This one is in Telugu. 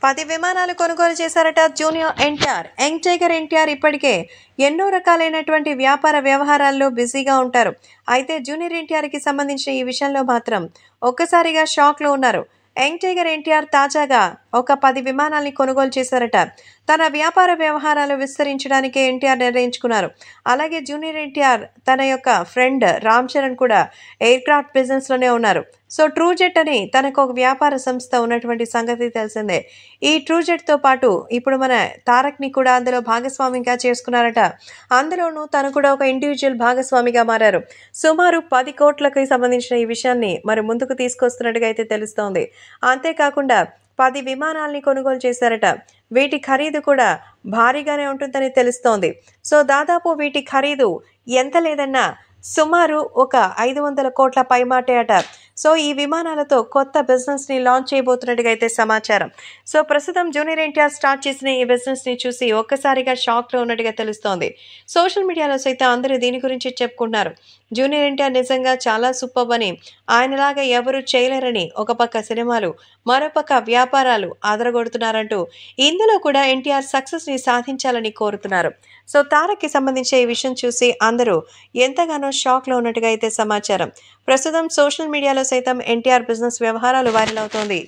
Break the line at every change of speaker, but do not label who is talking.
10 విమానాలు కొనుగోలు చేశారట junior NTR. Young tiger NTR ఇప్పటికే ఎన్నో రకాలైనటువంటి వ్యాపార వ్యవహారాల్లో బిజీగా ఉంటారు. అయితే జూనియర్ ఎన్టీఆర్‌కి సంబంధించిన ఈ విషయంలో మాత్రం ఒక్కసారిగా షాక్‌లో ఉన్నారు. యంగ్ టైగర్ ఎన్టీఆర్ తాజాగా ఒక 10 విమానాల్ని కొనుగోలు చేశారట. తన వ్యాపార వ్యవహారాలు విస్తరించడానికే ఎన్టీఆర్ నిర్ణయించుకున్నారు. అలాగే జూనియర్ ఎన్టీఆర్ తన యొక్క ఫ్రెండ్ రామ్ చరణ్ కూడా ఎయిర్‌క్రాఫ్ట్ బిజినెస్‌లోనే ఉన్నారు. సో ట్రూజెట్ అని తనకు ఒక వ్యాపార సంస్థ ఉన్నటువంటి సంగతి తెలిసిందే. ఈ ట్రూజెట్‌తో పాటు ఇప్పుడు మన తారక్‌ని కూడా అందులో భాగస్వామిగా చేసుకున్నారట. అందులోనూ తను కూడా ఒక ఇండివిడ్యువల్ భాగస్వామిగా మారారు. సుమారు 10 కోట్లకి సంబంధించిన ఈ విషయాన్ని మరి ముందుకు తీసుకొస్తున్నట్టుగా అయితే తెలుస్తోంది. అంతేకాకుండా 10 విమానాల్ని కొనుగోలు చేశారట. వీటి ఖరీదు కూడా భారీగానే ఉంటుందని తెలుస్తోంది. సో దాదాపు వీటి ఖరీదు ఎంత లేదన్నా సుమారు ఒక 500 కోట్ల పైమాటే అట. సో ఈ విమానాలతో కొత్త బిజినెస్‌ని లాంచ్ చేయబోతున్నట్టుగా అయితే సమాచారం. సో ప్రస్తుతం జూనియర్ ఎన్టీఆర్ స్టార్ట్ చేసిన ఈ బిజినెస్‌ని చూసి ఒక్కసారిగా షాక్‌లో ఉన్నట్టుగా తెలుస్తోంది. సోషల్ మీడియాలో సైతం అందరూ దీని గురించి చెప్పుకుంటున్నారు. జూనియర్ ఎన్టీఆర్ నిజంగా చాలా సూపర్బ్ అని, ఆయనలాగా ఎవరు చేయలేరని ఒక పక్క సినిమాలు, మరోపక్క వ్యాపారాలు అదరగొడుతున్నారంటూ ఇందులో కూడా ఎన్టీఆర్ సక్సెస్‌ని సాధించాలని కోరుతున్నారు. సో తారక్‌కి సంబంధించి ఈ విషయం చూసి అందరూ ఎంతగానో షాక్‌లో ఉన్నట్టుగా అయితే సమాచారం. ప్రస్తుతం సోషల్ మీడియాలో సైతం ఎన్టీఆర్ బిజినెస్ వ్యవహారాలు వైరల్ అవుతోంది.